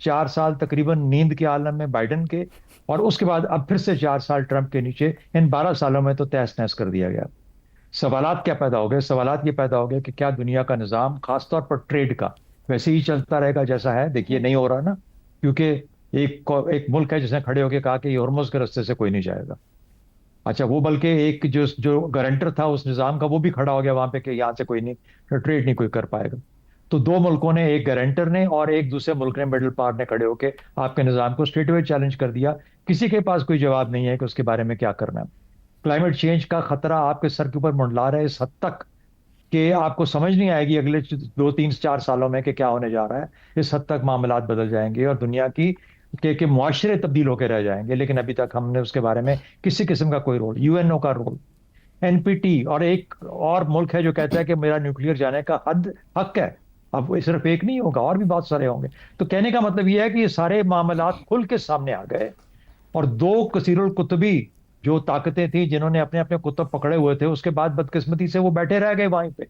4 سال تقریباً نیند کے عالم میں بائیڈن کے, اور اس کے بعد اب پھر سے 4 سال ٹرمپ کے نیچے. ان 12 سالوں میں تو تہس نہس کر دیا گیا. سوالات کیا پیدا ہو گئے؟ سوالات یہ پیدا ہو گئے کہ کیا دنیا کا نظام خاص طور پر ٹریڈ کا ویسے ہی چلتا رہے گا جیسا ہے؟ دیکھیے نہیں ہو رہا نا, کیونکہ ایک ملک ہے جس نے کھڑے ہو کے کہا کہ یہ ہرمز کے راستے سے کوئی نہیں جائے گا. اچھا, وہ بلکہ ایک جو گارنٹر تھا اس نظام کا وہ بھی کھڑا ہو گیا وہاں پہ کہ یہاں سے کوئی نہیں ٹریڈ نہیں کوئی کر پائے گا. تو 2 ملکوں نے, ایک گارنٹر نے اور ایک دوسرے ملک نے, مڈل پار نے کھڑے ہو کے آپ کے نظام کو اسٹریٹ اوے چیلنج کر دیا. کسی کے پاس کوئی جواب نہیں ہے کہ اس کے بارے میں کیا کرنا ہے. کلائمیٹ چینج کا خطرہ آپ کے سر کے اوپر منڈلا رہا ہے اس حد تک کہ آپ کو سمجھ نہیں آئے گی اگلے 2 3 4 سالوں میں کہ کیا ہونے جا رہا ہے. اس حد تک معاملات بدل جائیں گے اور دنیا کی کہ معاشرے تبدیل ہو کے رہ جائیں گے. لیکن ابھی تک ہم نے اس کے بارے میں کسی قسم کا کوئی رول, یو این او کا رول, این پی ٹی, اور ایک اور ملک ہے جو کہتا ہے کہ میرا نیوکلیئر جانے کا حق ہے. اب وہ صرف ایک نہیں ہوگا, اور بھی بہت سارے ہوں گے. تو کہنے کا مطلب یہ ہے کہ یہ سارے معاملات کھل کے سامنے آ گئے, اور 2 کثیر القطبی جو طاقتیں تھیں جنہوں نے اپنے اپنے قطب پکڑے ہوئے تھے, اس کے بعد بدقسمتی سے وہ بیٹھے رہ گئے وہیں پہ.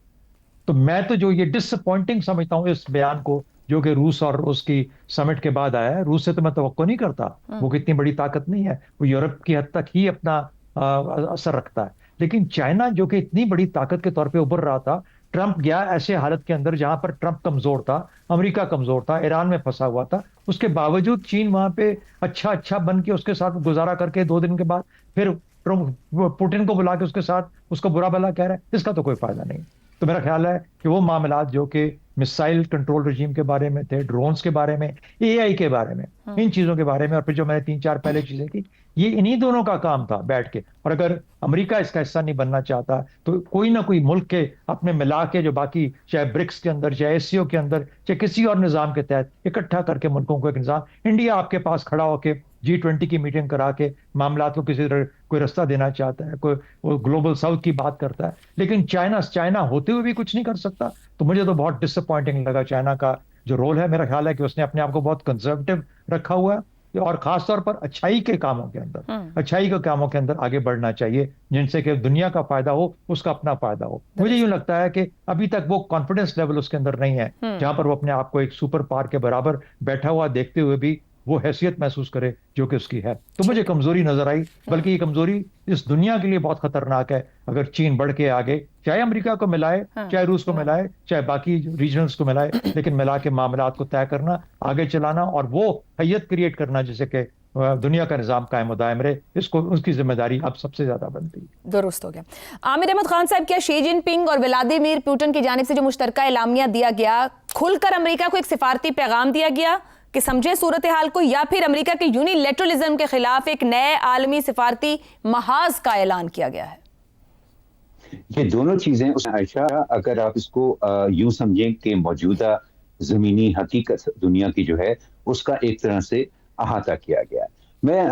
تو میں تو جو یہ ڈس اپوائنٹنگ سمجھتا ہوں اس بیان کو جو کہ روس اور اس کی سمٹ کے بعد آیا ہے. روس سے تو میں توقع نہیں کرتا, وہ کتنی بڑی طاقت نہیں ہے, وہ یورپ کی حد تک ہی اپنا اثر رکھتا ہے. لیکن چائنا جو کہ اتنی بڑی طاقت کے طور پہ ابھر رہا تھا, ٹرمپ گیا ایسے حالت کے اندر جہاں پر ٹرمپ کمزور تھا, امریکہ کمزور تھا, ایران میں پھنسا ہوا تھا, اس کے باوجود چین وہاں پہ اچھا بن کے اس کے ساتھ گزارا کر کے 2 دن کے بعد پھر پوٹن کو بلا کے اس کے ساتھ اس کو برا بھلا کہہ رہا ہے. اس کا تو کوئی فائدہ نہیں. تو میرا خیال ہے کہ وہ معاملات جو کہ مسائل کنٹرول رجیم کے بارے میں تھے, ڈرونز کے بارے میں, اے آئی کے بارے میں, ان چیزوں کے بارے میں, اور پھر جو میں نے 3 4 پہلے چیزیں کی, یہ انہی دونوں کا کام تھا بیٹھ کے. اور اگر امریکہ اس کا حصہ نہیں بننا چاہتا تو کوئی نہ کوئی ملک کے اپنے ملا کے جو باقی چاہے برکس کے اندر, چاہے ایس سی او کے اندر, چاہے کسی اور نظام کے تحت اکٹھا کر کے ملکوں کو ایک نظام, انڈیا آپ کے پاس کھڑا ہو کے G20 کی میٹنگ کرا کے معاملات کو کسی طرح کوئی رستہ دینا چاہتا ہے, کوئی وہ گلوبل ساؤتھ کی بات کرتا ہے. لیکن چائنا ہوتے ہوئے بھی کچھ نہیں کر سکتا. تو مجھے تو بہت ڈس اپوائنٹنگ لگا چائنا کا جو رول ہے. میرا خیال ہے کہ اس نے اپنے آپ کو بہت کنزرویٹو رکھا ہوا ہے, اور خاص طور پر اچھائی کے کاموں کے اندر آگے بڑھنا چاہیے, جن سے کہ دنیا کا فائدہ ہو, اس کا اپنا فائدہ ہو. مجھے یوں لگتا ہے کہ ابھی تک وہ کانفیڈنس لیول اس کے اندر نہیں ہے جہاں پر وہ اپنے آپ کو ایک سپر پاور کے برابر بیٹھا ہوا دیکھتے ہوئے بھی وہ حیثیت محسوس کرے جو کہ اس کی ہے. تو مجھے کمزوری نظر آئی, بلکہ یہ کمزوری اس دنیا کے لیے بہت خطرناک ہے. اگر چین بڑھ کے آگے, چاہے امریکہ کو ملائے, چاہے روس کو ملائے, چاہے باقی ریجنلز کو ملائے, لیکن ملا کے معاملات کو طے کرنا, آگے چلانا, اور وہ حیت کریٹ کرنا جسے کہ دنیا کا نظام قائم و دائم رہے, اس کی ذمہ داری اب سب سے زیادہ بنتی ہے. درست ہو گیا. عامر احمد خان صاحب, کیا شی جن پنگ اور ولادیمیر پوٹن کی جانب سے جو مشترکہ اعلامیہ دیا گیا, کھل کر امریکہ کو ایک سفارتی پیغام دیا گیا کہ سمجھے صورتحال کو, یا پھر امریکہ کے یونیلیٹرلزم کے خلاف ایک نئے عالمی سفارتی محاذ کا اعلان کیا گیا ہے؟ یہ دونوں چیزیں عائشہ, اگر آپ اس کو یوں سمجھیں کہ موجودہ زمینی حقیقت دنیا کی جو ہے اس کا ایک طرح سے احاطہ کیا گیا. میں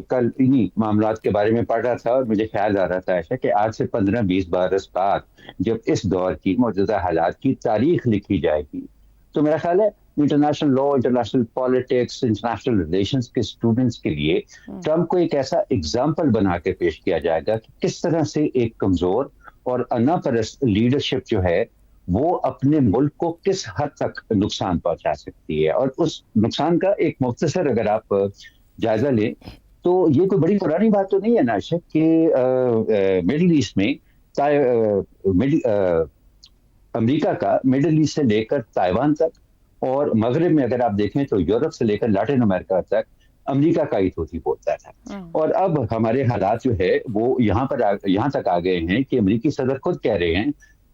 کل انہی معاملات کے بارے میں پڑھ رہا تھا اور مجھے خیال آ رہا تھا عائشہ کہ آج سے 15-20 برس بعد جب اس دور کی موجودہ حالات کی تاریخ لکھی جائے گی تو میرا خیال ہے international law, international politics, international relations کے اسٹوڈنٹس کے لیے ٹرمپ کو ایک ایسا اگزامپل بنا کے پیش کیا جائے گا کہ کس طرح سے ایک کمزور اور انا پرست لیڈرشپ جو ہے وہ اپنے ملک کو کس حد تک نقصان پہنچا سکتی ہے. اور اس نقصان کا ایک مختصر اگر آپ جائزہ لیں تو یہ کوئی بڑی پرانی بات تو نہیں ہے ناشا کہ مڈل ایسٹ میں امریکہ کا مڈل ایسٹ سے لے کر تائیوان تک, اور مغرب میں اگر آپ دیکھیں تو یورپ سے لے کر لاٹن امریکہ تک امریکہ کا ہی توتی بولتا تھا. اور اب ہمارے حالات جو ہے وہ یہاں تک آ گئے ہیں کہ امریکی صدر خود کہہ رہے ہیں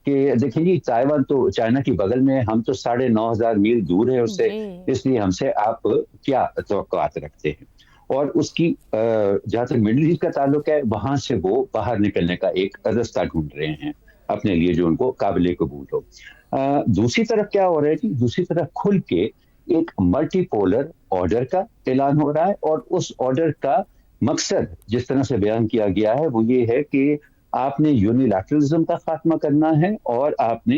کہ دیکھیں جی تائیوان تو چائنا کی بغل میں, ہم تو 9,500 میل دور ہیں اس سے, اس لیے ہم سے آپ کیا توقعات رکھتے ہیں. اور اس کی جہاں تک مڈل ایسٹ کا تعلق ہے وہاں سے وہ باہر نکلنے کا ایک رستہ ڈھونڈ رہے ہیں اپنے لیے جو ان کو قابل قبول ہو. دوسری طرف کیا ہو رہا ہے, دوسری طرف کھل کے ایک ملٹی پولر آرڈر کا اعلان ہو رہا ہے, اور اس آرڈر کا مقصد جس طرح سے بیان کیا گیا ہے وہ یہ ہے کہ آپ نے یونیلیٹرلزم کا خاتمہ کرنا ہے اور آپ نے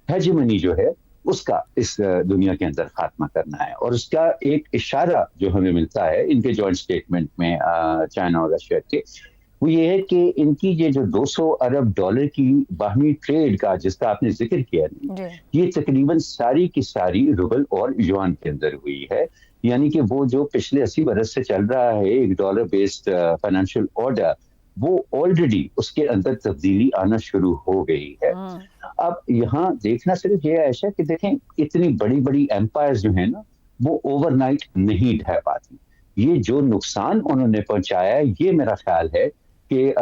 ہیجمنی جو ہے اس کا اس دنیا کے اندر خاتمہ کرنا ہے. اور اس کا ایک اشارہ جو ہمیں ملتا ہے ان کے جوائنٹ سٹیٹمنٹ میں چائنا اور رشیا کے, وہ یہ ہے کہ ان کی یہ جو 200 ارب ڈالر کی باہمی ٹریڈ کا جس کا آپ نے ذکر کیا یہ تقریباً ساری کی ساری روبل اور یوان کے اندر ہوئی ہے. یعنی کہ وہ جو پچھلے 80 برس سے چل رہا ہے ایک ڈالر بیسڈ فائنینشیل آرڈر وہ آلریڈی اس کے اندر تبدیلی آنا شروع ہو گئی ہے. اب یہاں دیکھنا صرف یہ ہے کہ دیکھیں اتنی بڑی بڑی ایمپائر جو ہیں نا وہ اوور نائٹ نہیں ڈھہ پاتی. یہ جو نقصان انہوں نے پہنچایا ہے یہ میرا خیال ہے کہ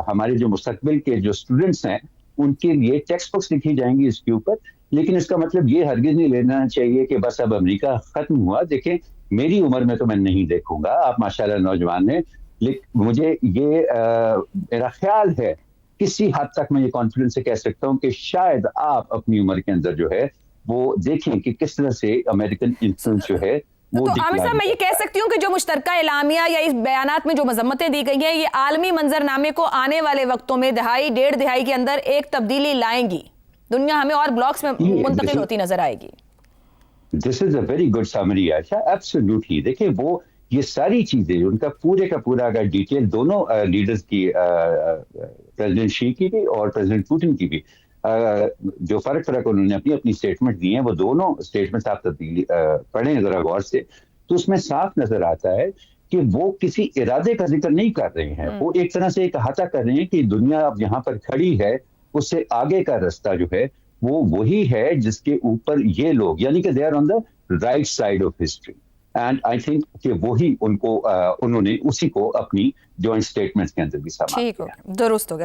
ہمارے جو مستقبل کے جو اسٹوڈنٹس ہیں ان کے لیے ٹیکسٹ بکس لکھی جائیں گی اس کے اوپر, لیکن اس کا مطلب یہ ہرگز نہیں لینا چاہیے کہ بس اب امریکہ ختم ہوا. دیکھیں میری عمر میں تو میں نہیں دیکھوں گا, آپ ماشاءاللہ نوجوان ہیں, لیکن مجھے یہ میرا خیال ہے کسی حد تک میں یہ کانفیڈنس سے کہہ سکتا ہوں کہ شاید آپ اپنی عمر کے اندر جو ہے وہ دیکھیں کہ کس طرح سے امریکن انفلوئنس جو ہے. تو عامر صاحب میں یہ کہہ سکتی ہوں کہ جو مشترکہ اعلامیہ یا اس بیانات میں جو مذمتیں دی گئی ہیں یہ عالمی منظرنامے کو آنے والے وقتوں میں دہائی ڈیڑھ دہائی کے اندر ایک تبدیلی لائیں گی, دنیا ہمیں اور بلاکس میں منتقل ہوتی نظر آئے گی. This is a very good summary Ayesha, absolutely. دیکھیں وہ یہ ساری چیزیں ان کا پورے کا پورا اگر ڈیٹیل دونوں لیڈرز کی پریزیڈنٹ شی کی بھی اور پریزیڈنٹ پوٹن کی بھی جو فرق انہوں نے اپنی اپنی اسٹیٹمنٹ دی ہیں وہ دونوں اسٹیٹمنٹ آپ تبدیلی پڑھیں ذرا غور سے تو اس میں صاف نظر آتا ہے کہ وہ کسی ارادے کا ذکر نہیں کر رہے ہیں. وہ ایک طرح سے ایک احاطہ کر رہے ہیں کہ دنیا اب یہاں پر کھڑی ہے اس سے آگے کا رستہ جو ہے وہ وہی ہے جس کے اوپر یہ لوگ یعنی کہ they are on the right side of history. And I think کہ وہی انہوں نے اسی کو اپنی جوائنٹ اسٹیٹمنٹس کے اندر بھی سمجھا. ٹھیک ہو گیا, درست ہو گیا.